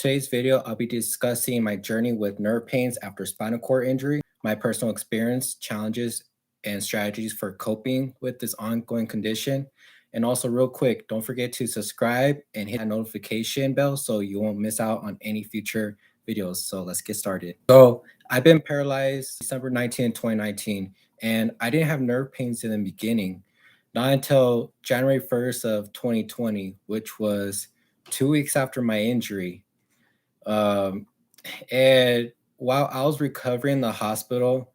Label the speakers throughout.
Speaker 1: Today's video, I'll be discussing my journey with nerve pains after spinal cord injury, my personal experience, challenges, and strategies for coping with this ongoing condition. And also, real quick, don't forget to subscribe and hit that notification bell so you won't miss out on any future videos. So let's get started. So I've been paralyzed December 2019, and I didn't have nerve pains in the beginning, not until January 1st of 2020, which was 2 weeks after my injury. Um, and while I was recovering in the hospital,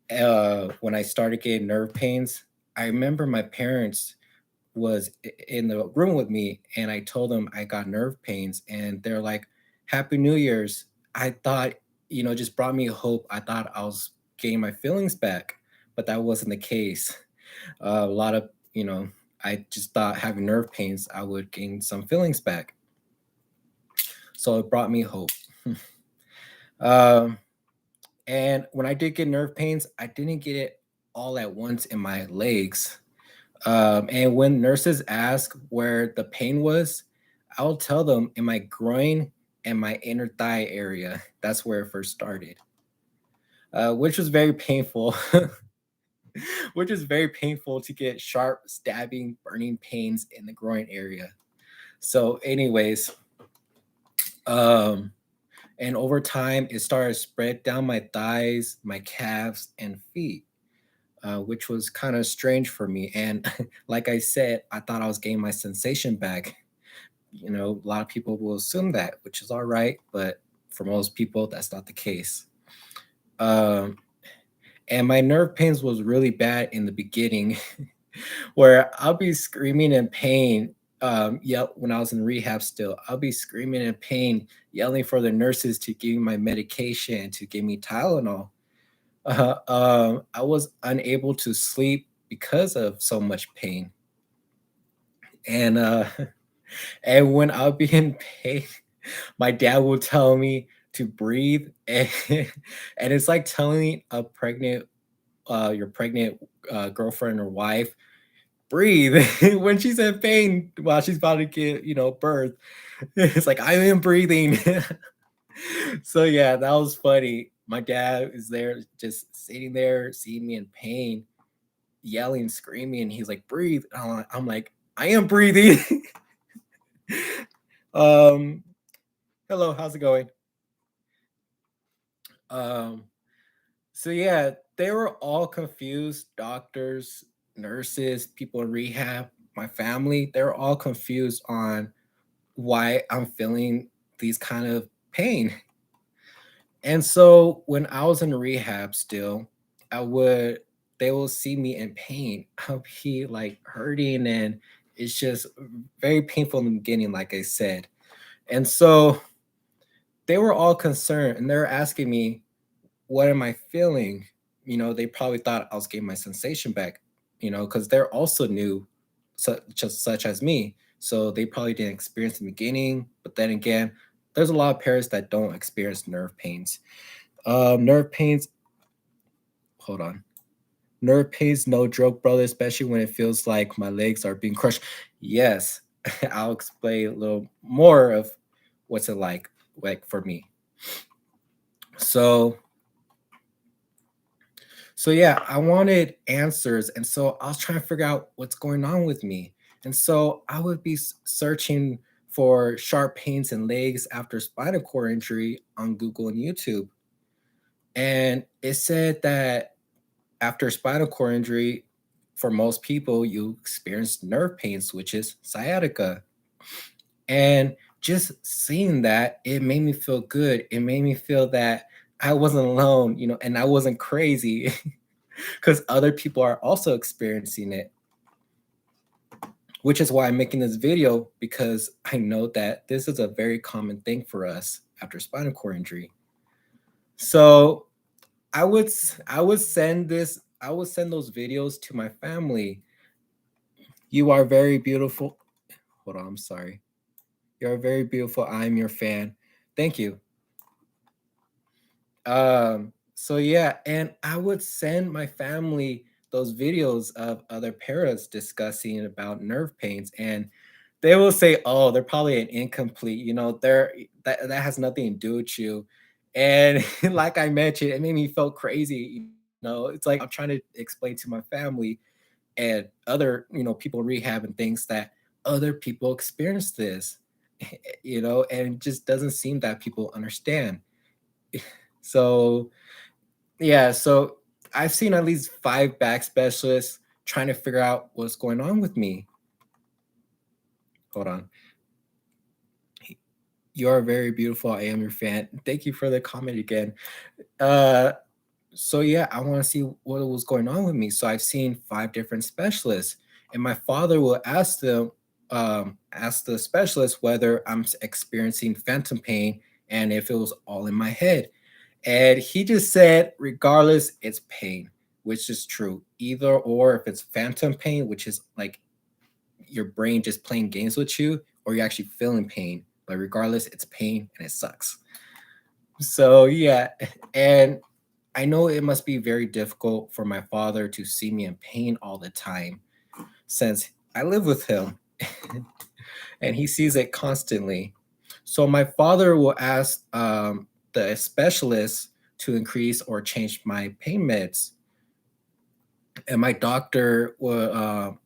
Speaker 1: when I started getting nerve pains, I remember my parents was in the room with me, and I told them I got nerve pains, and they're like, "Happy New Year's." I thought, just brought me hope. I thought I was getting my feelings back, but that wasn't the case. A lot of, I just thought having nerve pains, I would gain some feelings back. So it brought me hope. um, and when I did get nerve pains, I didn't get it all at once in my legs. And when nurses ask where the pain was, I'll tell them in my groin and my inner thigh area. That's where it first started, which was very painful. Which is very painful to get sharp, stabbing, burning pains in the groin area. So, anyways, um, and over time, it started to spread down my thighs, my calves, and feet, which was kind of strange for me. And like I said, I thought I was getting my sensation back. A lot of people will assume that, which is all right, but for most people, that's not the case. Um, and my nerve pains was really bad in the beginning, where I'll be screaming in pain. Yep, when I was in rehab still, I'll be screaming in pain, yelling for the nurses to give me my medication, to give me Tylenol. I was unable to sleep because of so much pain. And and when I'll be in pain, my dad will tell me to breathe, and, and it's like telling a pregnant your pregnant girlfriend or wife, breathe when she's in pain while she's about to get, birth. It's like, I am breathing. So yeah, that was funny. My dad is there just sitting there, seeing me in pain, yelling, screaming, and he's like, breathe. I'm like, I am breathing. um Hello, how's it going? um so yeah, they were all confused. Doctors, nurses, people in rehab, my family, they're all confused on why I'm feeling these kind of pain. And so when I was in rehab still, I would they will see me in pain. I'll be like hurting, and it's just very painful in the beginning, like I said. And so they were all concerned, and they're asking me, what am I feeling? They probably thought I was getting my sensation back, because they're also new, such as me. So they probably didn't experience the beginning. But then again, there's a lot of parents that don't experience nerve pains. Nerve pains, hold on. Nerve pains, no joke, brother, especially when it feels like my legs are being crushed. Yes, I'll explain a little more of what's it like for me. So So yeah, I wanted answers, and so I was trying to figure out what's going on with me. And so I would be searching for sharp pains in legs after spinal cord injury on Google and YouTube. And it said that after spinal cord injury, for most people, you experience nerve pains, which is sciatica. And just seeing that, it made me feel good. It made me feel that I wasn't alone, and I wasn't crazy. Because other people are also experiencing it, which is why I'm making this video, because I know that this is a very common thing for us after spinal cord injury. So I would send those videos to my family. You are very beautiful. Hold on, I'm sorry. You're very beautiful. I'm your fan. Thank you. So yeah, and I would send my family those videos of other paras discussing about nerve pains, and they will say, "Oh, they're probably an incomplete. that has nothing to do with you. And like I mentioned, it made me feel crazy. It's like I'm trying to explain to my family and other, people in rehab and things that other people experience this, and it just doesn't seem that people understand. So yeah, so I've seen at least 5 back specialists trying to figure out what's going on with me. Hold on. You are very beautiful. I am your fan. Thank you for the comment again. Uh, so yeah, I want to see what was going on with me. So I've seen 5 different specialists, and my father will ask the specialist whether I'm experiencing phantom pain and if it was all in my head. And he just said, regardless, it's pain, which is true. Either or, if it's phantom pain, which is like your brain just playing games with you, or you're actually feeling pain. But regardless, it's pain and it sucks. So yeah, and I know it must be very difficult for my father to see me in pain all the time since I live with him and he sees it constantly. So my father will ask the specialist to increase or change my pain meds, and my doctor will,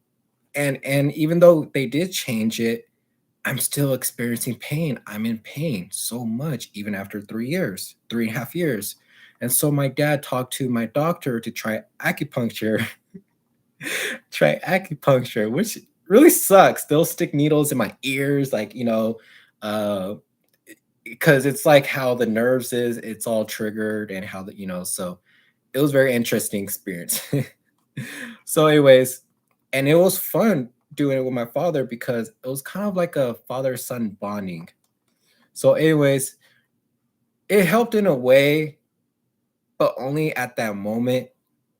Speaker 1: and even though they did change it, I'm still experiencing pain. I'm in pain so much, even after 3 years, 3.5 years. And so my dad talked to my doctor to try acupuncture, try acupuncture, which really sucks. They'll stick needles in my ears, like, uh, because it's like how the nerves is, it's all triggered and how so it was very interesting experience. So, anyways, and it was fun doing it with my father because it was kind of like a father-son bonding. So, anyways, it helped in a way, but only at that moment.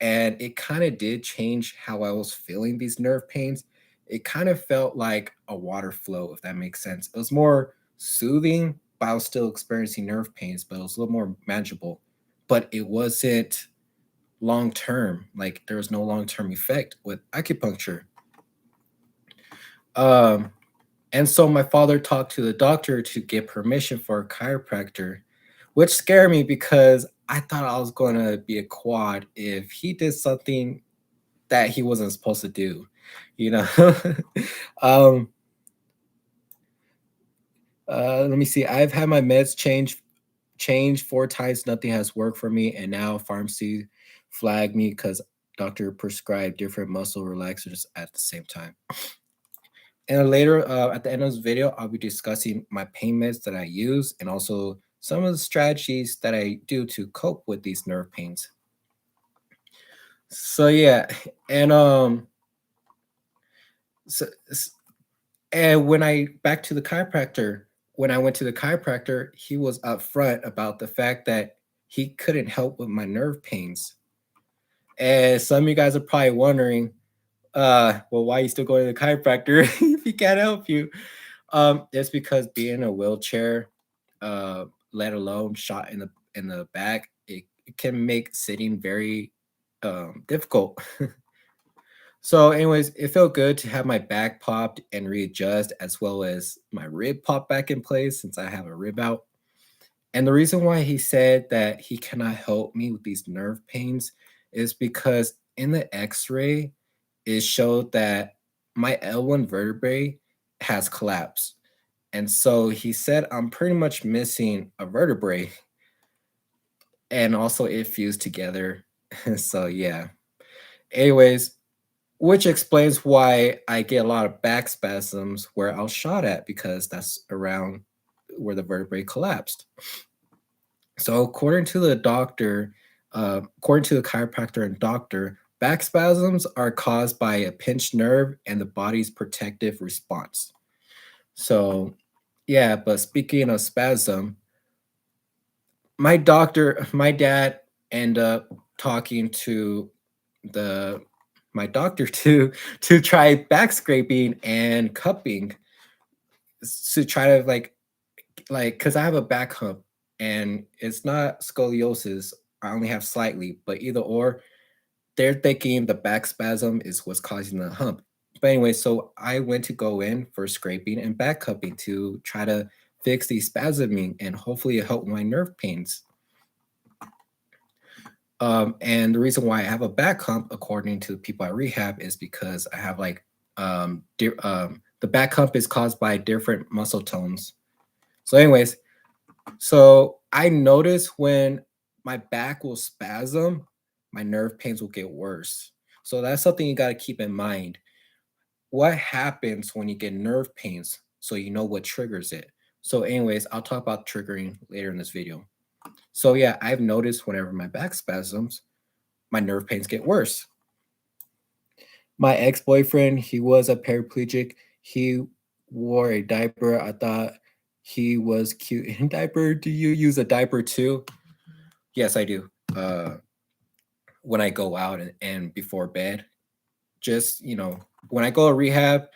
Speaker 1: And it kind of did change how I was feeling these nerve pains. It kind of felt like a water flow, if that makes sense. It was more soothing, but I was still experiencing nerve pains, but it was a little more manageable. But it wasn't long term. Like there was no long term effect with acupuncture. Um, and so my father talked to the doctor to get permission for a chiropractor, which scared me because I thought I was going to be a quad if he did something that he wasn't supposed to do, you know. um, Let me see. I've had my meds changed 4 times. Nothing has worked for me, and now pharmacy flagged me because doctor prescribed different muscle relaxers at the same time. And later, at the end of this video, I'll be discussing my pain meds that I use and also some of the strategies that I do to cope with these nerve pains. So yeah, and so, s- and when I back to the chiropractor, when I went to the chiropractor, he was upfront about the fact that he couldn't help with my nerve pains. And some of you guys are probably wondering, well, why are you still going to the chiropractor if he can't help you? It's because being in a wheelchair, let alone shot in the back, it can make sitting very difficult. So, anyways, it felt good to have my back popped and readjust, as well as my rib pop back in place since I have a rib out. And the reason why he said that he cannot help me with these nerve pains is because in the X-ray, it showed that my L1 vertebrae has collapsed. And so he said I'm pretty much missing a vertebrae and also it fused together. So yeah. Anyways, which explains why I get a lot of back spasms where I was shot at because that's around where the vertebrae collapsed. So according to the chiropractor and doctor, back spasms are caused by a pinched nerve and the body's protective response. So yeah, but speaking of spasm, my dad ended up talking to the my doctor to try back scraping and cupping to try to like because I have a back hump and it's not scoliosis. I only have slightly, but either or, they're thinking the back spasm is what's causing the hump. But anyway, so I went to go in for scraping and back cupping to try to fix the spasming and hopefully help my nerve pains. And the reason why I have a back hump, according to the people at rehab, is because I have like the back hump is caused by different muscle tones. So, anyways, so I notice when my back will spasm, my nerve pains will get worse. So that's something you got to keep in mind. What happens when you get nerve pains? So you know what triggers it. So, anyways, I'll talk about triggering later in this video. So yeah, I've noticed whenever my back spasms, my nerve pains get worse. My ex-boyfriend, he was a paraplegic. He wore a diaper. I thought he was cute in diaper. Do you use a diaper too? Yes, I do. When I go out and before bed, just when I go to rehab,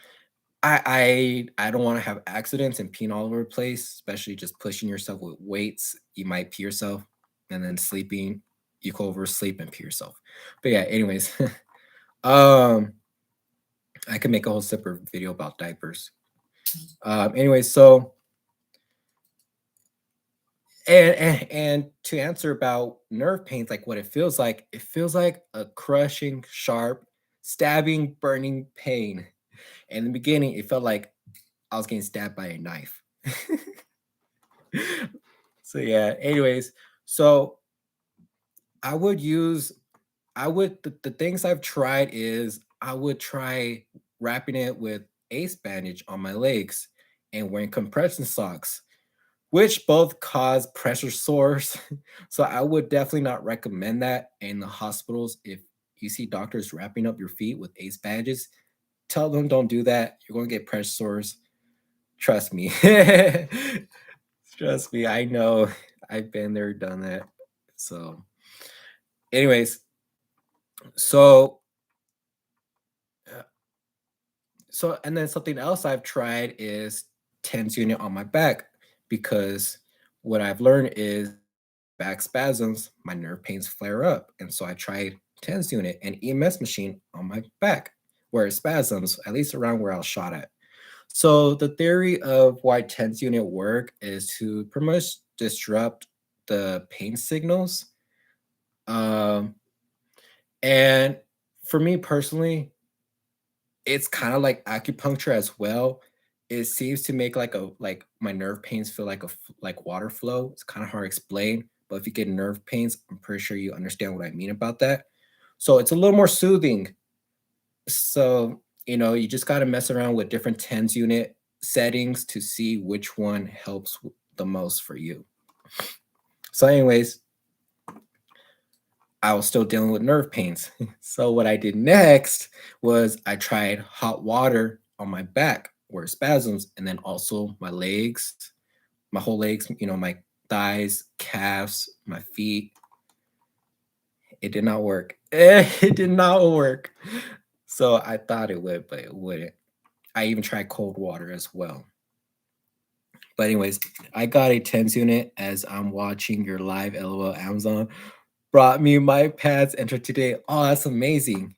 Speaker 1: I don't want to have accidents and peeing all over the place, especially just pushing yourself with weights. You might pee yourself, and then sleeping, you go oversleep and pee yourself. But yeah, anyways, um, I could make a whole separate video about diapers. Anyway, so and to answer about nerve pains, like what it feels like a crushing, sharp, stabbing, burning pain. In the beginning, it felt like I was getting stabbed by a knife. So yeah, anyways, so I would use the things I've tried is I would try wrapping it with ace bandage on my legs and wearing compression socks, which both cause pressure sores. So I would definitely not recommend that in the hospitals. If you see doctors wrapping up your feet with ace bandages, tell them don't do that. You're going to get pressure sores. Trust me. Trust me. I know. I've been there, done that. So, anyways, so uh, and then something else I've tried is TENS unit on my back because what I've learned is back spasms, my nerve pains flare up. And so I tried TENS unit and EMS machine on my back where it spasms, at least around where I was shot at. So the theory of why TENS unit work is to pretty much disrupt the pain signals. Um, and for me personally, it's kind of like acupuncture as well. It seems to make like my nerve pains feel like like water flow. It's kind of hard to explain, but if you get nerve pains, I'm pretty sure you understand what I mean about that. So it's a little more soothing. So you just got to mess around with different TENS unit settings to see which one helps the most for you. So, anyways, I was still dealing with nerve pains. So what I did next was I tried hot water on my back where it spasms, and then also my legs, my whole legs, my thighs, calves, my feet. It did not work. It did not work. So I thought it would, but it wouldn't. I even tried cold water as well. But anyways, I got a TENS unit as I'm watching your live. LOL. Amazon brought me my pads entered today. Oh, that's amazing.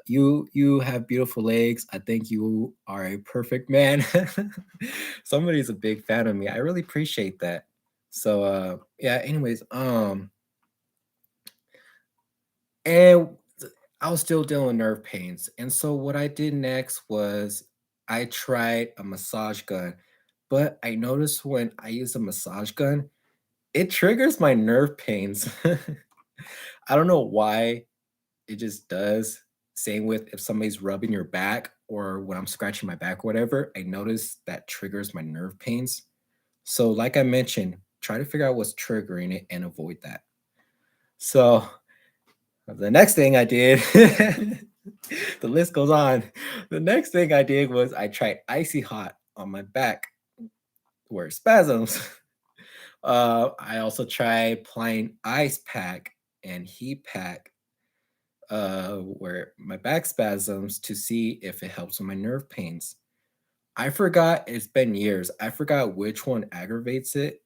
Speaker 1: You have beautiful legs. I think you are a perfect man. Somebody's a big fan of me. I really appreciate that. So yeah, anyways, and I was still dealing with nerve pains. And so what I did next was I tried a massage gun. But I noticed when I use a massage gun, it triggers my nerve pains. I don't know why. It just does. Same with if somebody's rubbing your back or when I'm scratching my back or whatever, I notice that triggers my nerve pains. So, like I mentioned, try to figure out what's triggering it and avoid that. So, the next thing I did, the list goes on. The next thing I did was I tried icy hot on my back where it spasms. I also tried applying ice pack and heat pack where my back spasms to see if it helps with my nerve pains. I forgot, it's been years. I forgot which one aggravates it.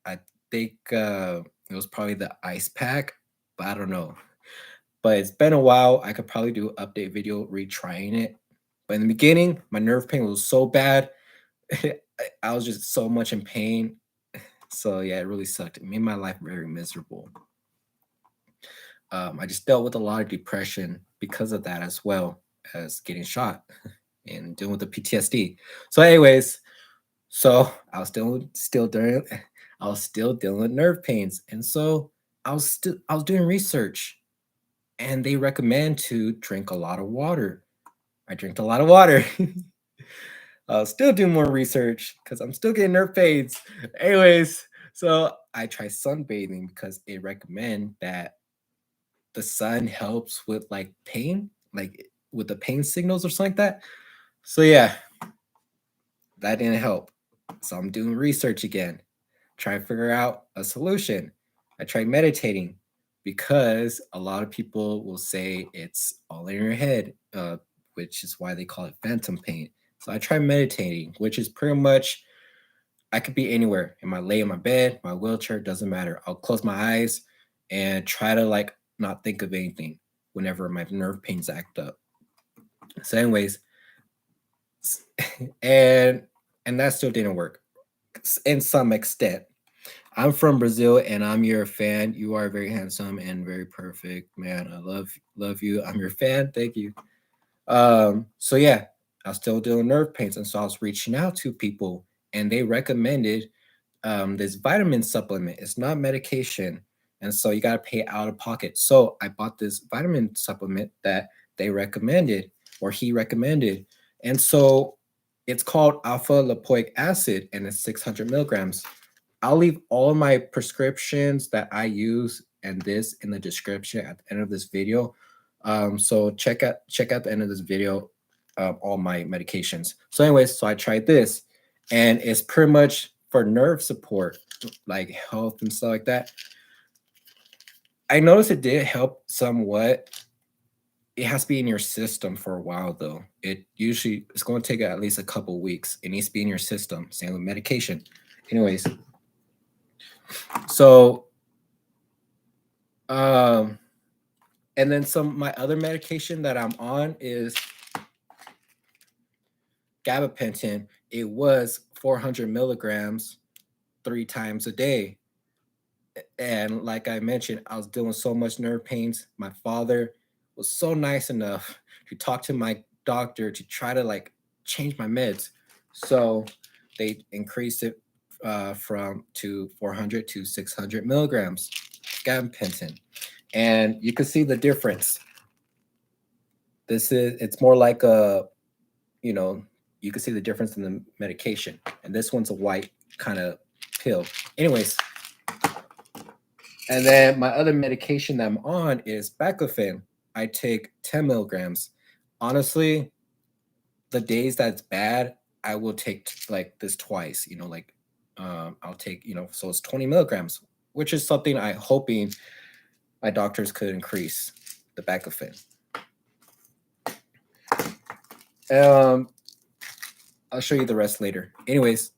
Speaker 1: I think it was probably the ice pack, but I don't know. But it's been a while. I could probably do an update video retrying it. But in the beginning, my nerve pain was so bad. I was just so much in pain. So yeah, it really sucked. It made my life very miserable. I just dealt with a lot of depression because of that, as well as getting shot and dealing with the PTSD. So, anyways, so I was still dealing with nerve pains, and so I was doing research, and they recommend to drink a lot of water. I drink a lot of water. I'll still do more research because I'm still getting nerve pains. Anyways, so I try sunbathing because they recommend that the sun helps with like pain, like with the pain signals or something like that. So yeah, that didn't help. So I'm doing research again, trying to figure out a solution. I tried meditating because a lot of people will say it's all in your head, which is why they call it phantom pain. So I tried meditating, which is pretty much I could be anywhere. In my lay in my bed, my wheelchair, doesn't matter. I'll close my eyes and try to like not think of anything whenever my nerve pains act up. So, anyways, and and that still didn't work in some extent. I'm from Brazil and I'm your fan. You are very handsome and very perfect, man. I love you. I'm your fan. Thank you. So yeah, I was still doing nerve pains, and so I was reaching out to people, and they recommended this vitamin supplement. It's not medication, and so you got to pay out of pocket. So I bought this vitamin supplement that they recommended, or he recommended, and so it's called alpha lipoic acid, and it's 600 milligrams. I'll leave all of my prescriptions that I use and this in the description at the end of this video. So check out the end of this video, all my medications. So, anyways, so I tried this, and it's pretty much for nerve support, like health and stuff like that. I noticed it did help somewhat. It has to be in your system for a while, though. It's going to take at least a couple weeks. It needs to be in your system. Same with medication. Anyways, so um, and then my other medication that I'm on is Gabapentin. It was 400 milligrams 3 times a day. And like I mentioned, I was dealing so much nerve pains. My father was so nice enough to talk to my doctor to try to like change my meds. So they increased it from to 400 to 600 milligrams gabapentin, and you can see the difference. It's more like a, you know, you can see the difference in the medication, and this one's a white kind of pill. Anyways, and then my other medication that I'm on is Baclofen. I take 10 milligrams. Honestly, the days that's bad, I will take like this twice. Like I'll take, so it's 20 milligrams, which is something I hoping my doctors could increase the Baclofen. Um, I'll show you the rest later. Anyways,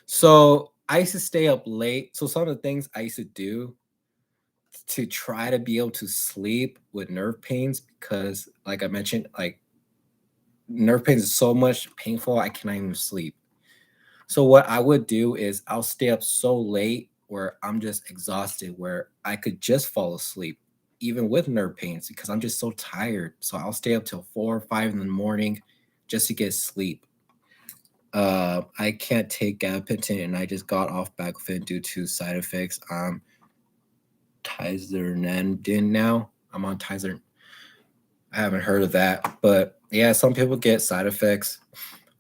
Speaker 1: so I used to stay up late. So some of the things I used to do to try to be able to sleep with nerve pains, because like I mentioned, like nerve pains is so much painful I cannot even sleep. So what I would do is I'll stay up so late where I'm just exhausted, where I could just fall asleep even with nerve pains because I'm just so tired. So I'll stay up till 4 or 5 in the morning just to get sleep. I can't take gabapentin, and I just got off Baclofen due to side effects. Tizernandin now. I'm on Tizer. I haven't heard of that, but yeah, some people get side effects.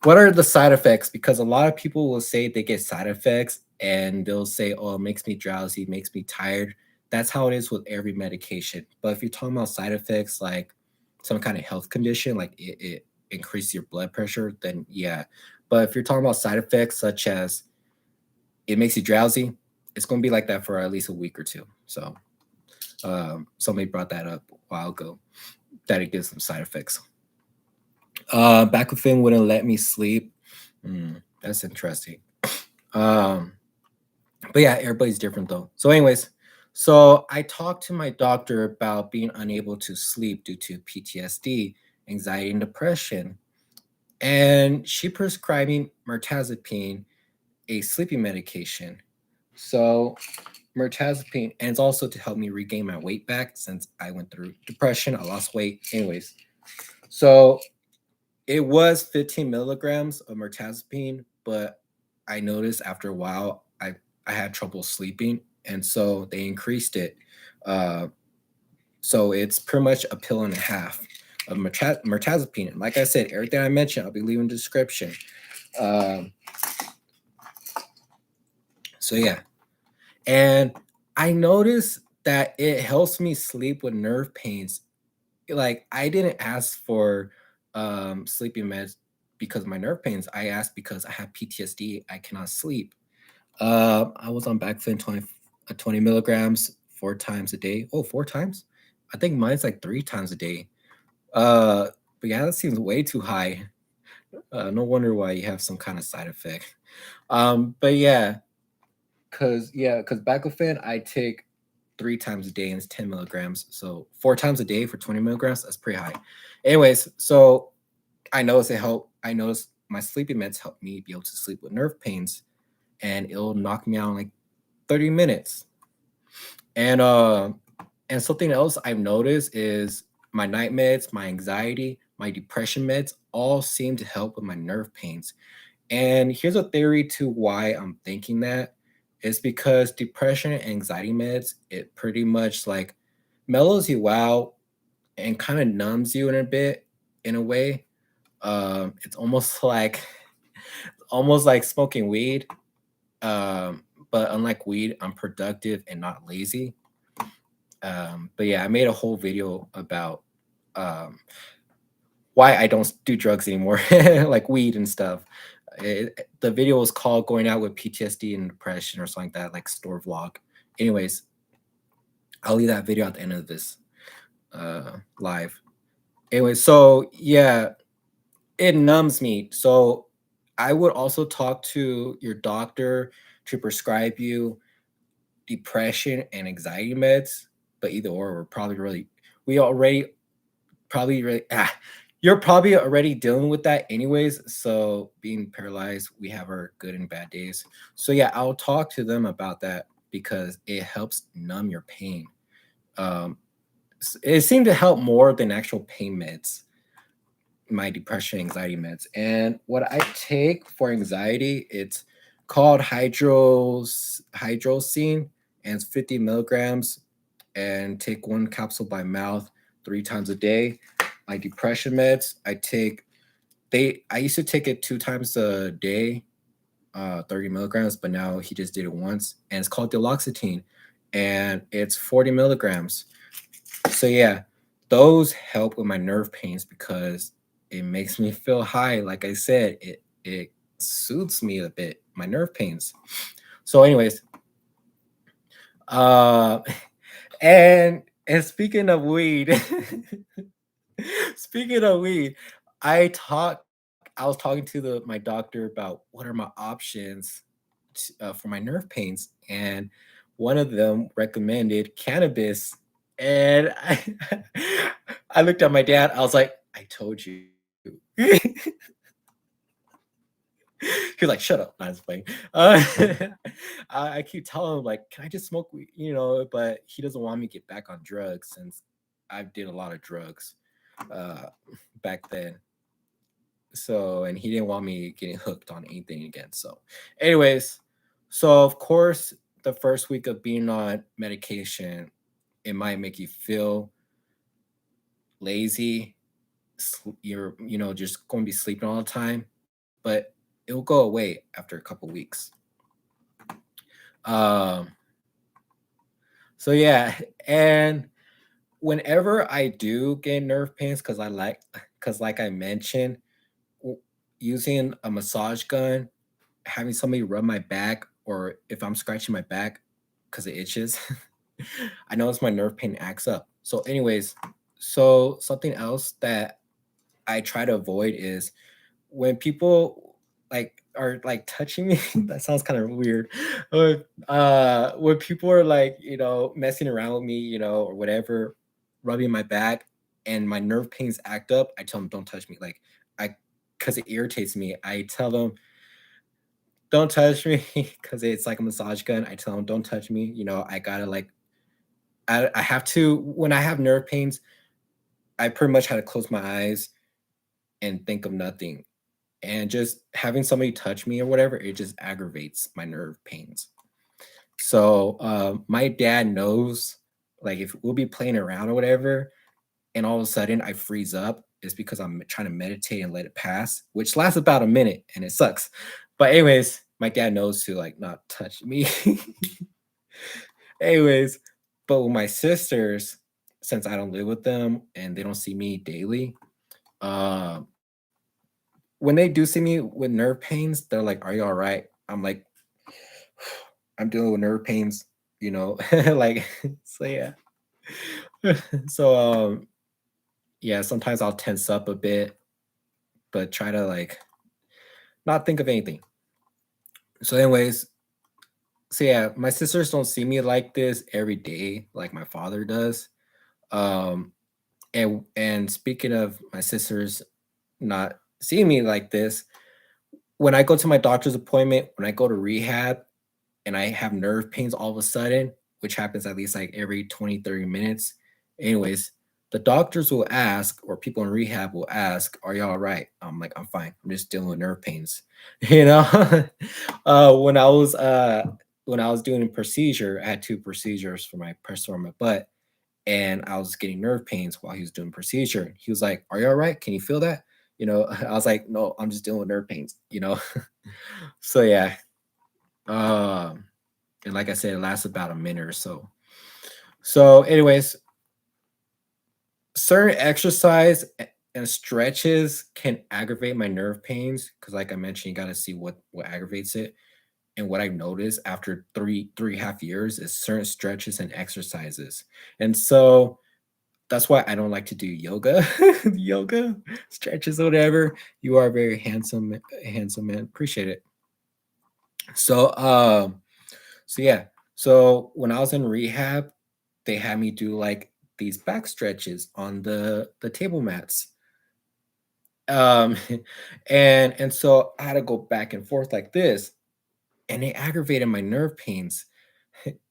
Speaker 1: What are the side effects? Because a lot of people will say they get side effects and they'll say, "Oh, it makes me drowsy, makes me tired." That's how it is with every medication. But if you're talking about side effects like some kind of health condition, like it increases your blood pressure, then yeah. But if you're talking about side effects such as it makes you drowsy, it's going to be like that for at least a week or two. So somebody brought that up a while ago that it gives some side effects. Baclofen wouldn't let me sleep. That's interesting. But yeah, everybody's different though. So, anyways, so I talked to my doctor about being unable to sleep due to PTSD, anxiety, and depression. and she prescribed me mirtazapine, a sleeping medication. So mirtazapine, and it's also to help me regain my weight back since I went through depression. I lost weight. Anyways, so it was 15 milligrams of mirtazapine, but I noticed after a while I had trouble sleeping, and so they increased it. Uh, so it's pretty much a pill and a half of mirtazapine. And like I said, everything I mentioned, I'll be leaving the description. Um, so yeah, and I noticed that it helps me sleep with nerve pains. Like I didn't ask for sleeping meds because of my nerve pains. I asked because I have PTSD. I cannot sleep. I was on Baclofen 20 milligrams 4 times a day. Oh, 4 times? I think mine's like 3 times a day. Uh, but yeah, that seems way too high. No wonder why you have some kind of side effect. But yeah, cause Baclofen I take 3 times a day and it's 10 milligrams. So 4 times a day for 20 milligrams, that's pretty high. Anyways, so I noticed it help. I noticed my sleeping meds help me be able to sleep with nerve pains, and it'll knock me out in like 30 minutes. And and something else I've noticed is my night meds, my anxiety, my depression meds all seem to help with my nerve pains. And here's a theory to why I'm thinking that. It's because depression and anxiety meds, it pretty much like mellows you out and kind of numbs you in a bit in a way. It's almost like smoking weed. But unlike weed, I'm productive and not lazy. But yeah, I made a whole video about um, why I don't do drugs anymore, like weed and stuff. The video was called "Going Out with PTSD and Depression" or something like that, like store vlog. Anyways, I'll leave that video at the end of this live. Anyway, so yeah, it numbs me. So I would also talk to your doctor to prescribe you depression and anxiety meds, but either or, we already probably really you're probably already dealing with that anyways. So being paralyzed, we have our good and bad days. So yeah, I'll talk to them about that because it helps numb your pain. Um, it seemed to help more than actual pain meds, my depression anxiety meds. And what I take for anxiety, it's called hydrosine, and it's 50 milligrams, and take 1 capsule by mouth 3 times a day. My depression meds, I used to take it 2 times a day, 30 milligrams, but now he just did it once, and it's called Duloxetine, and it's 40 milligrams. So yeah, those help with my nerve pains because it makes me feel high. Like I said, it soothes me a bit, my nerve pains. So, anyways, uh, and speaking of weed, speaking of weed, I was talking to the my doctor about what are my options for my nerve pains, and one of them recommended cannabis. And I looked at my dad. I was like, "I told you." He's like, "Shut up!" I was playing. I keep telling him like, "Can I just smoke weed?" But he doesn't want me to get back on drugs since I did a lot of drugs uh, back then. So, and he didn't want me getting hooked on anything again. So, anyways, so of course, the first week of being on medication, it might make you feel lazy. You're, just going to be sleeping all the time, but it'll go away after a couple weeks. Um, so yeah, and whenever I do get nerve pains, because like I mentioned, w- using a massage gun, having somebody rub my back, or if I'm scratching my back because it itches, I notice my nerve pain acts up. So, anyways, so something else that I try to avoid is when people like are like touching me. That sounds kind of weird. When people are like, messing around with me, or whatever, rubbing my back and my nerve pains act up, I tell them don't touch me. Like I because it irritates me, I tell them, "Don't touch me," because it's like a massage gun. I tell them, "Don't touch me." I gotta like I have to when I have nerve pains, I pretty much had to close my eyes and think of nothing. And just having somebody touch me or whatever, it just aggravates my nerve pains. So my dad knows, like if we'll be playing around or whatever, and all of a sudden I freeze up, it's because I'm trying to meditate and let it pass, which lasts about a minute and it sucks. But anyways, my dad knows to like not touch me. Anyways, but with my sisters, since I don't live with them and they don't see me daily, uh, when they do see me with nerve pains, they're like, "Are you all right?" I'm like, "I'm dealing with nerve pains," like so yeah. So yeah, sometimes I'll tense up a bit, but try to like not think of anything. So anyways, so yeah, my sisters don't see me like this every day like my father does. Um and speaking of my sisters not seeing me like this, when I go to my doctor's appointment, when I go to rehab and I have nerve pains all of a sudden, which happens at least like every 20, 30 minutes. Anyways, the doctors will ask, or people in rehab will ask, "Are you all right?" I'm like, "I'm fine. I'm just dealing with nerve pains." You know, uh, when I was uh, when I was doing a procedure, I had two procedures for my press on my butt, and I was getting nerve pains while he was doing procedure. He was like, "Are you all right? Can you feel that?" I was like, "No, I'm just dealing with nerve pains." So yeah. Um, and like I said, it lasts about a minute or so. So, anyways, certain exercise and stretches can aggravate my nerve pains because, like I mentioned, you got to see what aggravates it. And what I've noticed after three half years is certain stretches and exercises. And so that's why I don't like to do yoga, yoga stretches, or whatever. You are very handsome man. Appreciate it. So, so yeah. So when I was in rehab, they had me do like these back stretches on the table mats. Um and so I had to go back and forth like this, and it aggravated my nerve pains.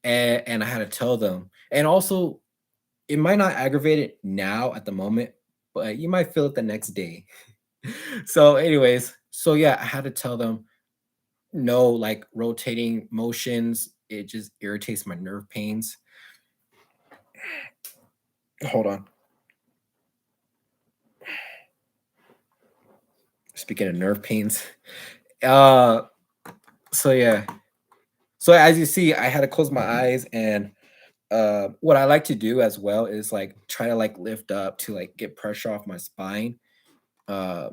Speaker 1: And I had to tell them. And also it might not aggravate it now at the moment, but you might feel it the next day. So anyways, so yeah, I had to tell them no, like rotating motions, it just irritates my nerve pains. Hold on. Speaking of nerve pains. Uh so yeah. So as you see, I had to close my eyes, and what I like to do as well is like try to like lift up to like get pressure off my spine. Uh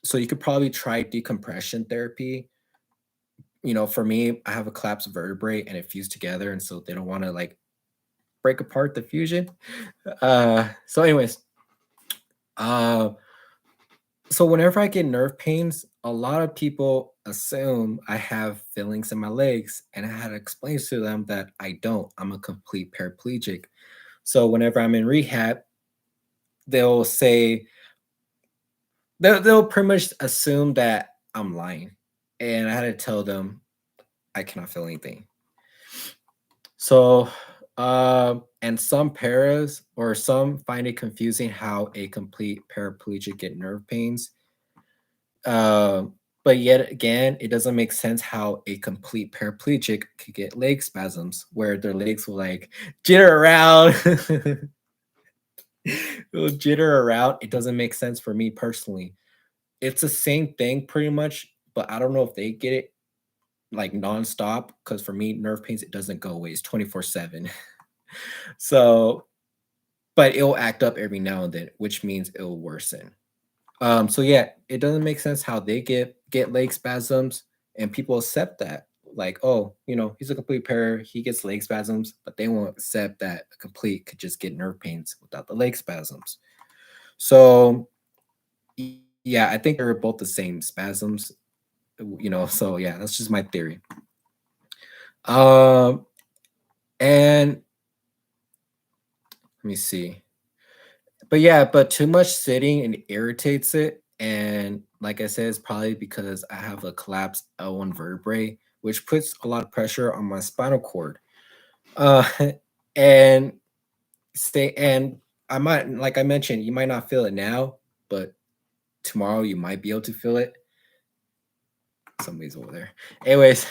Speaker 1: so you could probably try decompression therapy. For me, I have a collapsed vertebrae and it fused together, and so they don't want to like break apart the fusion. So anyways, uh so whenever I get nerve pains, a lot of people assume I have fillings in my legs, and I had to explain to them that I don't. I'm a complete paraplegic. So whenever I'm in rehab, they'll say they'll pretty much assume that I'm lying, and I had to tell them I cannot feel anything. So, and some paras or some find it confusing how a complete paraplegic get nerve pains. But yet again, it doesn't make sense how a complete paraplegic could get leg spasms where their legs will like jitter around. It'll jitter around. It doesn't make sense for me personally. It's the same thing pretty much, but I don't know if they get it like nonstop. Because for me, nerve pains, it doesn't go away. It's 24/7. So, but it'll act up every now and then, which means it'll worsen. So yeah, it doesn't make sense how they get leg spasms and people accept that. Like, oh, he's a complete pair, he gets leg spasms, but they won't accept that a complete could just get nerve pains without the leg spasms. So yeah, I think they're both the same spasms, so yeah, that's just my theory. Um, and let me see. But yeah, but too much sitting and irritates it. And like I said, it's probably because I have a collapsed L1 vertebrae, which puts a lot of pressure on my spinal cord. Uh, and and I might, like I mentioned, you might not feel it now, but tomorrow you might be able to feel it. Somebody's over there. Anyways,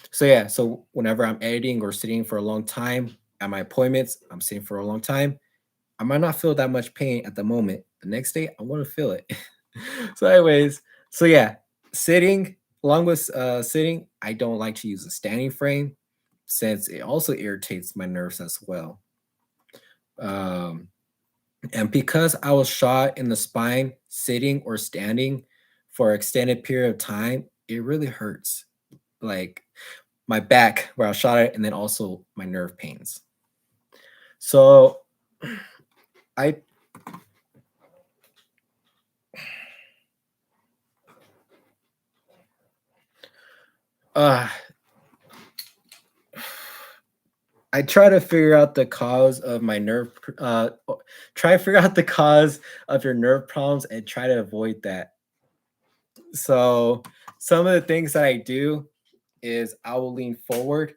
Speaker 1: so yeah, so whenever I'm editing or sitting for a long time at my appointments, I'm sitting for a long time. I might not feel that much pain at the moment. The next day, I want to feel it. So, anyways, so yeah, sitting, along with sitting, I don't like to use a standing frame since it also irritates my nerves as well. Um, and because I was shot in the spine sitting or standing for an extended period of time, it really hurts. Like my back where I was shot at, and then also my nerve pains. So I uh I try to figure out the cause of my try to figure out the cause of your nerve problems and try to avoid that. So some of the things that I do is I will lean forward.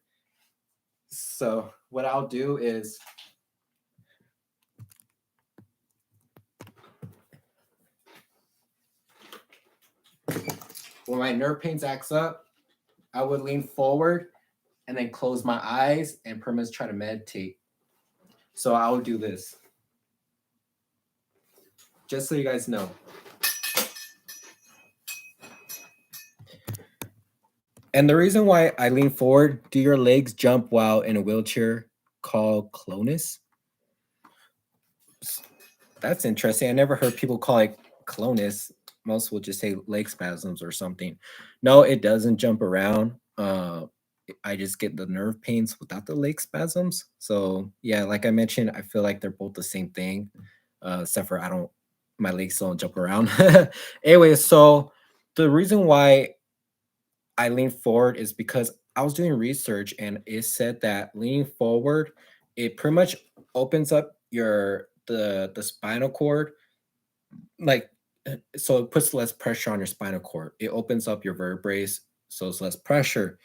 Speaker 1: So what I'll do is when my nerve pains acts up, I would lean forward and then close my eyes and pretty much try to meditate. So I will do this. Just so you guys know. And the reason why I lean forward, do your legs jump while in a wheelchair called clonus? That's interesting. I never heard people call it clonus. Most will just say leg spasms or something. No, it doesn't jump around. I just get the nerve pains without the leg spasms. So yeah, like I mentioned, I feel like they're both the same thing, except for my legs don't jump around. Anyway, so the reason why I lean forward is because I was doing research and it said that leaning forward, it pretty much opens up the spinal cord, like so it puts less pressure on your spinal cord. It opens up your vertebrae, so it's less pressure.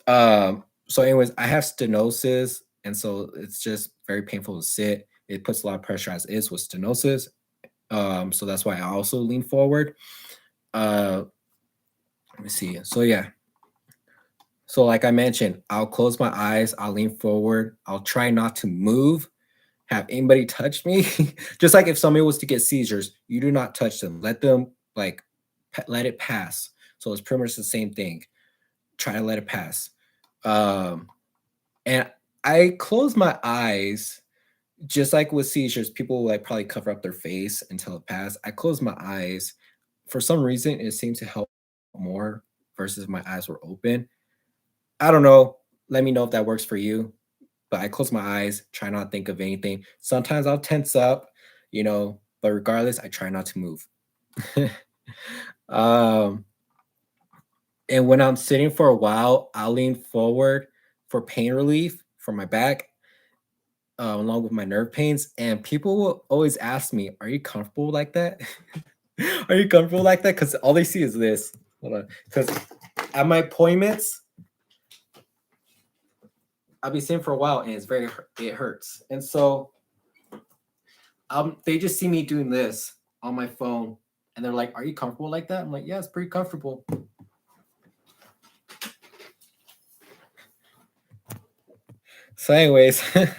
Speaker 1: So anyways, I have stenosis, and so it's just very painful to sit. It puts a lot of pressure as is with stenosis. So that's why I also lean forward. Uh, let me see. So yeah, so, like I mentioned, I'll close my eyes, I'll lean forward, I'll try not to move, have anybody touch me. Just like if somebody was to get seizures, you do not touch them. Let them like let it pass. So it's pretty much the same thing. Try to let it pass. Um, and I close my eyes, just like with seizures. People will like probably cover up their face until it passes. I close my eyes. For some reason, it seems to help more versus my eyes were open. I don't know. Let me know if that works for you. But I close my eyes, try not to think of anything. Sometimes I'll tense up, but regardless, I try not to move. um, and when I'm sitting for a while, I'll lean forward for pain relief for my back, along with my nerve pains. And people will always ask me, "Are you comfortable like that? Are you comfortable like that?" Because all they see is this. Hold on, because at my appointments, I'll be sitting for a while and it hurts. And so they just see me doing this on my phone and they're like, "Are you comfortable like that?" I'm like, "Yeah, it's pretty comfortable." So, anyways, because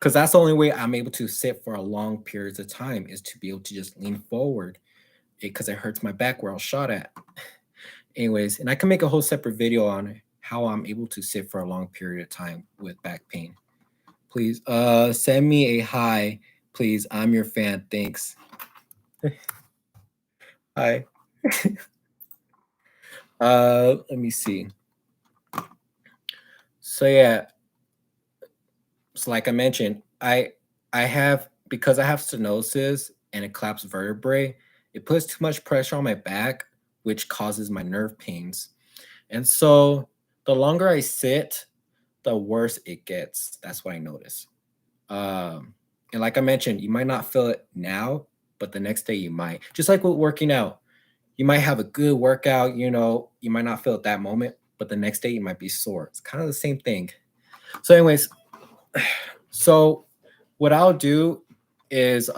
Speaker 1: that's the only way I'm able to sit for a long periods of time is to be able to just lean forward because it hurts my back where I was shot at. Anyways, and I can make a whole separate video on how I'm able to sit for a long period of time with back pain. Please send me a hi, please. I'm your fan. Thanks. Hi. Let me see. So yeah, so like I mentioned, I have because I have stenosis and a collapsed vertebrae, it puts too much pressure on my back, which causes my nerve pains. And so the longer I sit, the worse it gets. That's what I notice. Um, And like I mentioned, you might not feel it now, but the next day you might. Just like with working out, you might have a good workout, you might not feel it that moment, but the next day you might be sore. It's kind of the same thing. So, anyways, so what I'll do is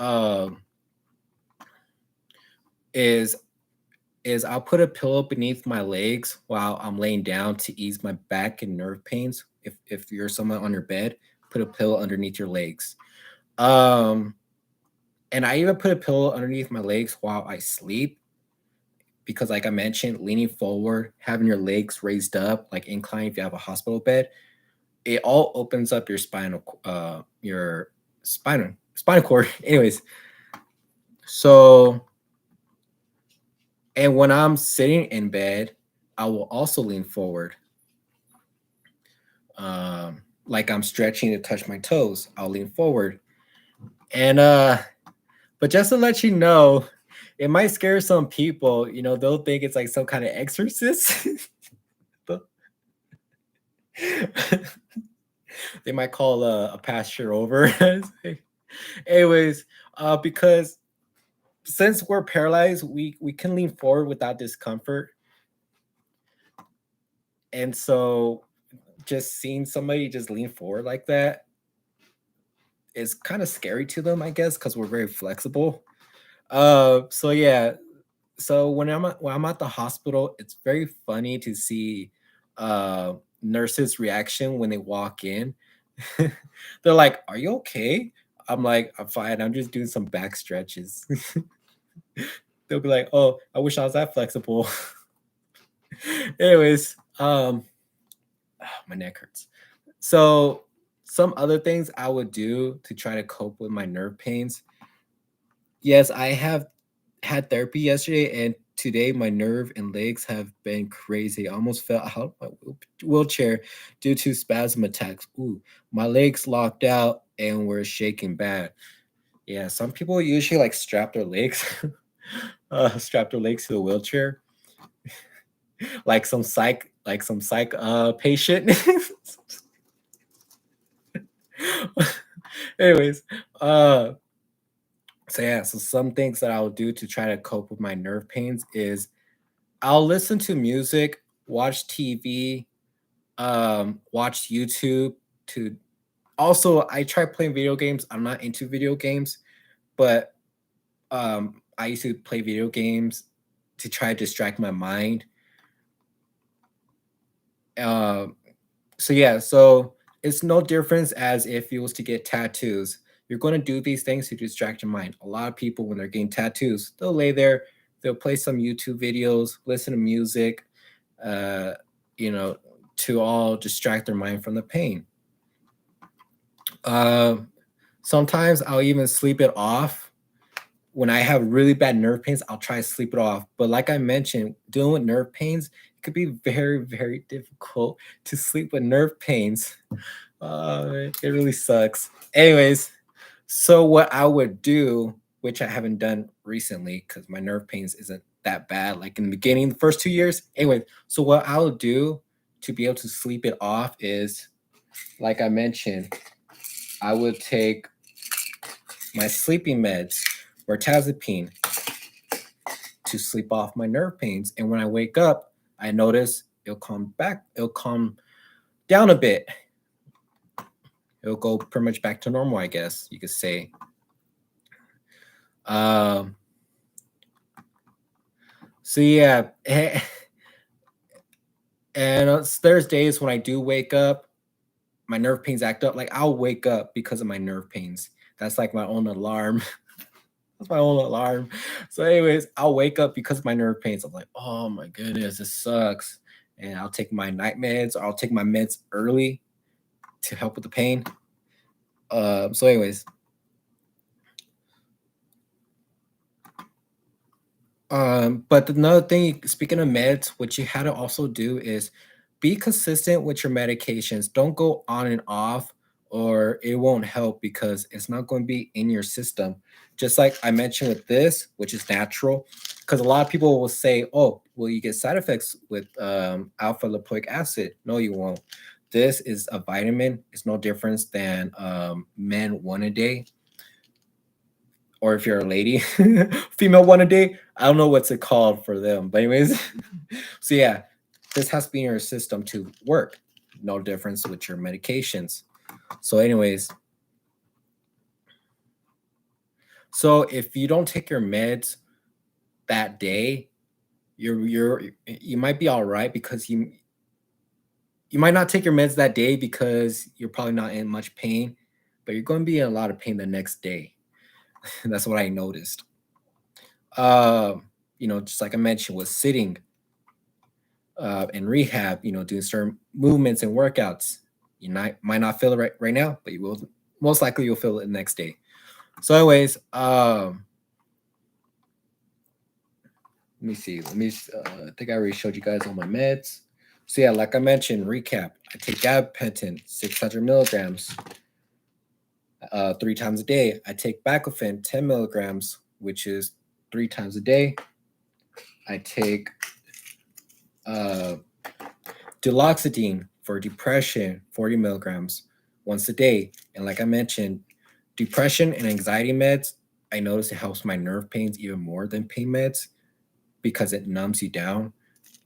Speaker 1: is is I'll put a pillow beneath my legs while I'm laying down to ease my back and nerve pains. If you're someone on your bed, put a pillow underneath your legs. Um, and I even put a pillow underneath my legs while I sleep because, like I mentioned, leaning forward, having your legs raised up, like incline if you have a hospital bed, it all opens up your spinal cord. Anyways, so and when I'm sitting in bed, I will also lean forward, like I'm stretching to touch my toes. I'll lean forward, and but just to let you know, it might scare some people. They'll think it's like some kind of exorcist. They might call a pastor over. Anyways, because since we're paralyzed, we can lean forward without discomfort, and so just seeing somebody just lean forward like that is kind of scary to them, I guess, because we're very flexible. So yeah, so when I'm at the hospital, it's very funny to see nurses' reaction when they walk in. They're like, "Are you okay?" I'm like, "I'm fine. I'm just doing some back stretches." They'll be like, "Oh, I wish I was that flexible." Anyways, my neck hurts. So some other things I would do to try to cope with my nerve pains. Yes, I have had therapy yesterday, and today my nerve and legs have been crazy. I almost fell out of my wheelchair due to spasm attacks. Ooh, my legs locked out and were shaking bad. Yeah, some people usually like strap their legs to the wheelchair, like some psych patient. Anyways, uh, so yeah, so some things that I'll do to try to cope with my nerve pains is I'll listen to music, watch TV, watch YouTube. To Also, I try playing video games. I'm not into video games, but I used to play video games to try to distract my mind. Um, so yeah, so it's no difference as if you was to get tattoos. You're going to do these things to distract your mind. A lot of people, when they're getting tattoos, they'll lay there, they'll play some YouTube videos, listen to music, uh, you know, to all distract their mind from the pain. Uh, Sometimes I'll even sleep it off. When I have really bad nerve pains, I'll try to sleep it off. But like I mentioned, dealing with nerve pains, it could be very, very difficult to sleep with nerve pains. It really sucks. Anyways, so what I would do, which I haven't done recently because my nerve pains isn't that bad, like in the beginning, the first 2 years. Anyway, so what I'll do to be able to sleep it off is, like I mentioned, I would take my sleeping meds, Mirtazapine, to sleep off my nerve pains. And when I wake up, I notice it'll calm down a bit. It'll go pretty much back to normal, I guess you could say. Um, so yeah, and there's days when I do wake up, my nerve pains act up. Like I'll wake up because of my nerve pains. That's like my own alarm. That's my own alarm. So, anyways, I'll wake up because of my nerve pains. I'm like, oh my goodness, this sucks. And I'll take my night meds, or I'll take my meds early to help with the pain. So, anyways, but another thing, speaking of meds, what you had to also do is be consistent with your medications. Don't go on and off, or it won't help because it's not going to be in your system. Just like I mentioned with this, which is natural, because a lot of people will say, "Oh, will you get side effects with alpha lipoic acid?" No, you won't. This is a vitamin. It's no difference than men one a day. or if you're a lady, female one a day. I don't know what's it called for them, but anyways, so yeah, this has to be in your system to work. No difference with your medications. So, anyways, so if you don't take your meds that day, you might be all right because you might not take your meds that day because you're probably not in much pain, but you're going to be in a lot of pain the next day. That's what I noticed. Just like I mentioned, was sitting in rehab, doing certain movements and workouts. Might not feel it right now, but you will most likely you'll feel it the next day. So, anyways, let me see. I think I already showed you guys all my meds. So yeah, like I mentioned, recap. I take Gabapentin, 600 milligrams, 3 times a day. I take Baclofen, 10 milligrams, which is 3 times a day. I take uh, Duloxetine for depression, 40 milligrams once a day. And like I mentioned, depression and anxiety meds, I notice it helps my nerve pains even more than pain meds because it numbs you down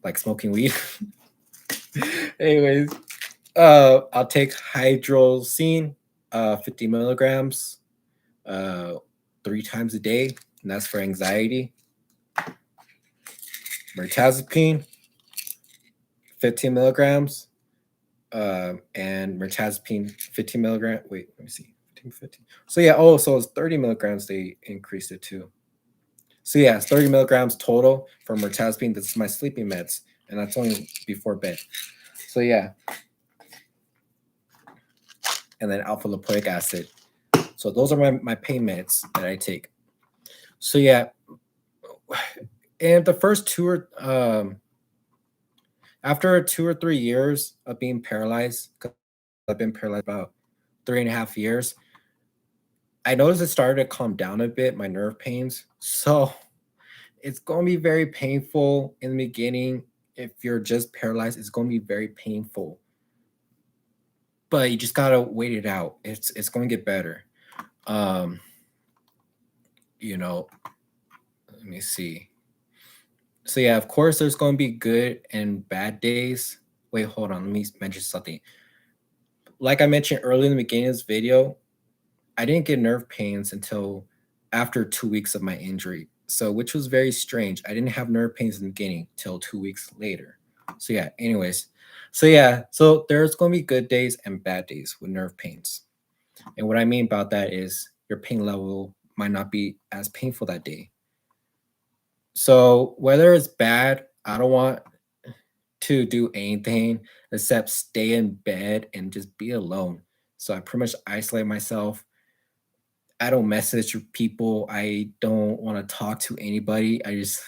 Speaker 1: like smoking weed. Anyways, I'll take Hydroxyzine, 50 milligrams, uh, 3 times a day, and that's for anxiety. Mirtazapine, 15 milligrams, and Mirtazapine, 15 milligrams. Wait, let me see. 15, 15. So yeah, so it's 30 milligrams. They increased it to. So yeah, it's 30 milligrams total for Mirtazapine. This is my sleeping meds, and that's only before bed. So yeah, and then alpha lipoic acid. So those are my pain meds that I take. So yeah, and the first after 2 or 3 years of being paralyzed, because I've been paralyzed about 3.5 years, I noticed it started to calm down a bit, my nerve pains. So it's going to be very painful in the beginning. If you're just paralyzed, it's going to be very painful. But you just gotta wait it out. It's going to get better. Um, let me see. So yeah, of course, there's going to be good and bad days. Wait, hold on. Let me mention something. Like I mentioned earlier in the beginning of this video, I didn't get nerve pains until after 2 weeks of my injury. So, which was very strange. I didn't have nerve pains in the beginning till 2 weeks later. So yeah, anyways. So yeah, so there's going to be good days and bad days with nerve pains. And what I mean about that is your pain level might not be as painful that day. So whether it's bad, I don't want to do anything except stay in bed and just be alone. So I pretty much isolate myself. I don't message people. I don't want to talk to anybody. I just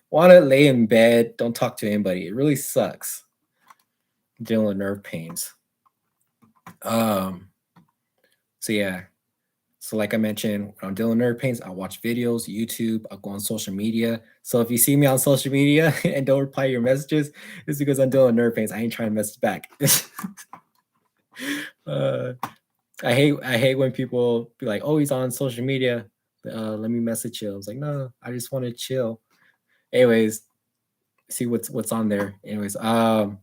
Speaker 1: want to lay in bed, don't talk to anybody. It really sucks dealing with nerve pains. Um, so yeah. So like I mentioned, when I'm dealing with nerve pains, I watch videos, YouTube, I'll go on social media. So if you see me on social media and don't reply to your messages, it's because I'm dealing with nerve pains. I ain't trying to message back. uh, I hate when people be like, "Oh, he's on social media. Let me message you." I was like, "No, I just want to chill." Anyways, see what's on there. Anyways, so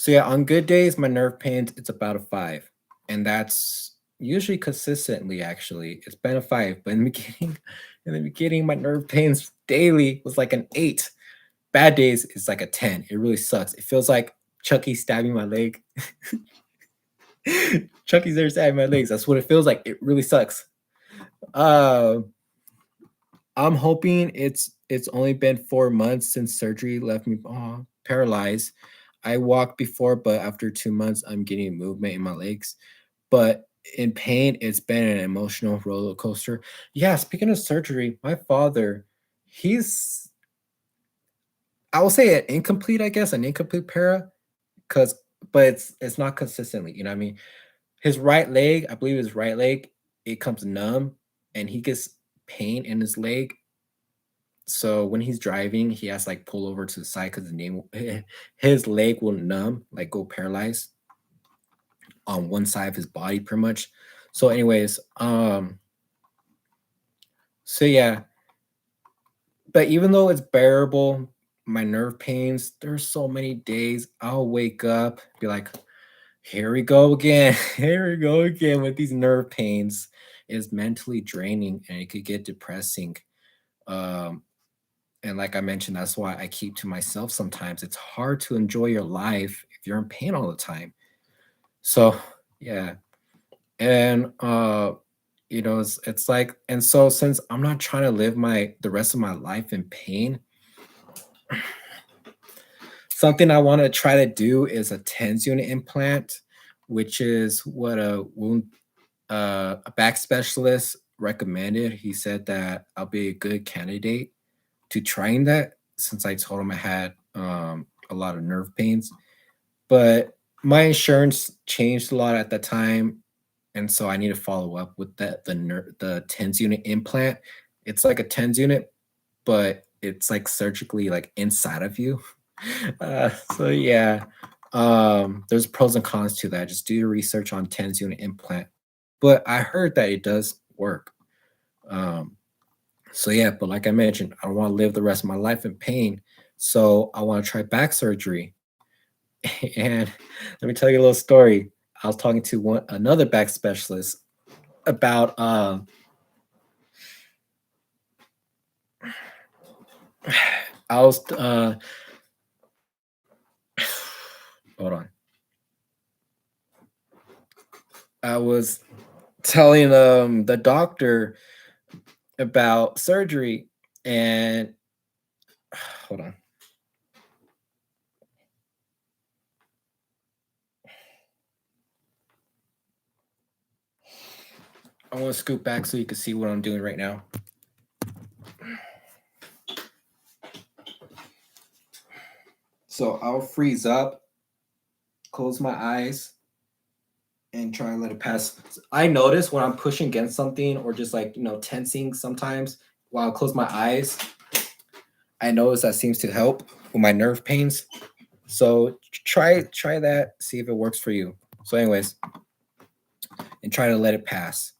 Speaker 1: yeah, on good days, my nerve pains it's about a 5, and that's usually consistently. Actually, it's been a 5, but in the beginning, my nerve pains daily was like an 8. Bad days is like a 10. It really sucks. It feels like Chucky stabbing my leg. Chucky's there stabbing my legs. That's what it feels like. It really sucks. Uh, I'm hoping it's only been 4 months since surgery left me paralyzed. I walked before, but after 2 months, I'm getting movement in my legs. But in pain, it's been an emotional roller coaster. Yeah, speaking of surgery, my father, he's I will say an incomplete, I guess, an incomplete para, because but it's not consistently. You know what I mean? His right leg, I believe his right leg, it comes numb, and he gets pain in his leg. So when he's driving, he has to, like, pull over to the side because his leg will numb, like go paralyzed on one side of his body, pretty much. So, anyways, So yeah, but even though it's bearable, my nerve pains, there's so many days I'll wake up, be like, here we go again. Here we go again with these nerve pains. It's mentally draining and it could get depressing. Um, and like I mentioned, that's why I keep to myself sometimes. It's hard to enjoy your life if you're in pain all the time. So yeah. And it's like, and so since I'm not trying to live the rest of my life in pain, something I want to try to do is a TENS unit implant, which is what a back specialist recommended. He said that I'll be a good candidate to trying that since I told him I had a lot of nerve pains. But my insurance changed a lot at the time, and so I need to follow up with the TENS unit implant. It's like a TENS unit, but it's like surgically like inside of you. So yeah, there's pros and cons to that. Just do your research on TENS unit implant. But I heard that it does work. Um, so yeah, but like I mentioned, I don't want to live the rest of my life in pain. So I want to try back surgery. And let me tell you a little story. I was talking to another back specialist about I was hold on. I was telling the doctor about surgery and hold on. I want to scoot back so you can see what I'm doing right now. So I'll freeze up, close my eyes, and try and let it pass. I notice when I'm pushing against something or just like, tensing sometimes while I close my eyes, I notice that seems to help with my nerve pains. So try that, see if it works for you. So, anyways, and try to let it pass.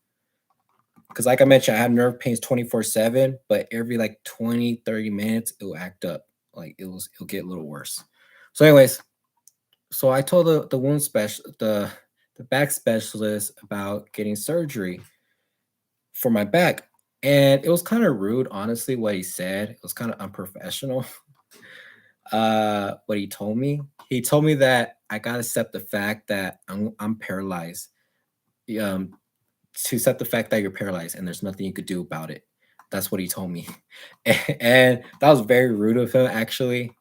Speaker 1: Because like I mentioned, I have nerve pains 24/7, but every like 20, 30 minutes, it'll act up. Like it'll get a little worse. So, anyways, so I told the wound special the back specialist about getting surgery for my back. And it was kind of rude, honestly, what he said. It was kind of unprofessional. What he told me. He told me that I gotta accept the fact that I'm paralyzed. Um, to accept the fact that you're paralyzed and there's nothing you could do about it. That's what he told me. And that was very rude of him, actually,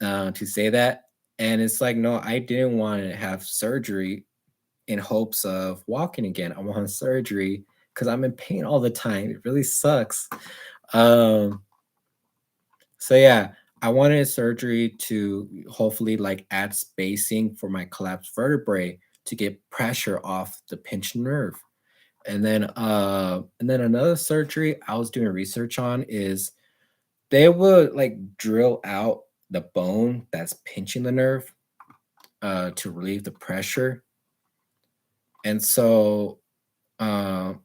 Speaker 1: to say that. And it's like, no, I didn't want to have surgery in hopes of walking again. I want surgery because I'm in pain all the time. It really sucks. Um, so yeah, I wanted surgery to hopefully like add spacing for my collapsed vertebrae to get pressure off the pinched nerve. And then another surgery I was doing research on is they would like drill out the bone that's pinching the nerve to relieve the pressure. And so um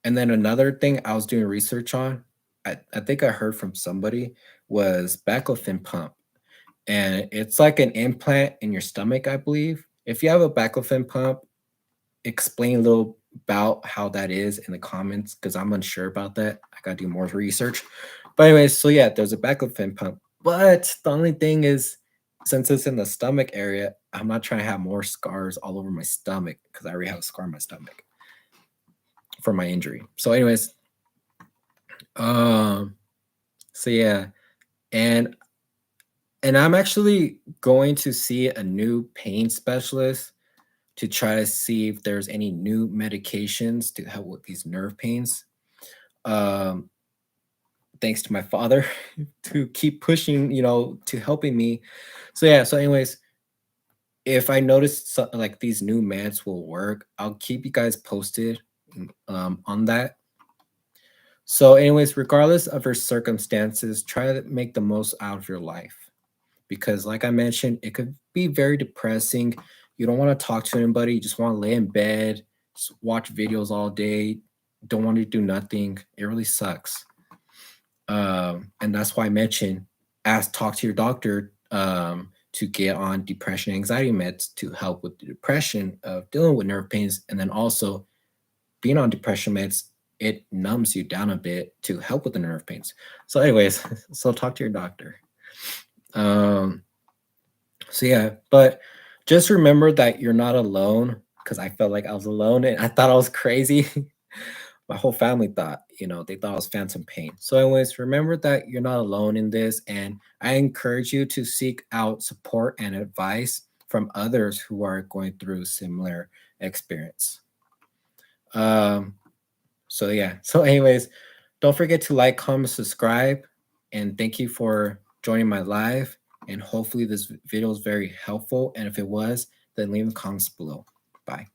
Speaker 1: and then another thing I was doing research on, I think I heard from somebody was Baclofen pump. And it's like an implant in your stomach, I believe. If you have a Baclofen pump, explain a little about how that is in the comments because I'm unsure about that. I gotta do more research. But anyways, so yeah, there's a Baclofen pump. But the only thing is, since it's in the stomach area, I'm not trying to have more scars all over my stomach because I already have a scar in my stomach from my injury. So, anyways, um, so yeah, and I'm actually going to see a new pain specialist to try to see if there's any new medications to help with these nerve pains. Um, thanks to my father to keep pushing, to helping me. So yeah. So, anyways, if I notice like these new meds will work, I'll keep you guys posted on that. So, anyways, regardless of your circumstances, try to make the most out of your life because, like I mentioned, it could be very depressing. You don't want to talk to anybody. You just want to lay in bed, just watch videos all day, don't want to do nothing. It really sucks. And that's why I mentioned talk to your doctor to get on depression anxiety meds to help with the depression of dealing with nerve pains. And then also being on depression meds, it numbs you down a bit to help with the nerve pains. So anyways, so talk to your doctor. So yeah, but just remember that you're not alone, because I felt like I was alone and I thought I was crazy. My whole family thought, they thought I was phantom pain. So, anyways, remember that you're not alone in this. And I encourage you to seek out support and advice from others who are going through similar experience. So yeah. So, anyways, don't forget to like, comment, subscribe, and thank you for joining my live. And hopefully this video is very helpful. And if it was, then leave comments below. Bye.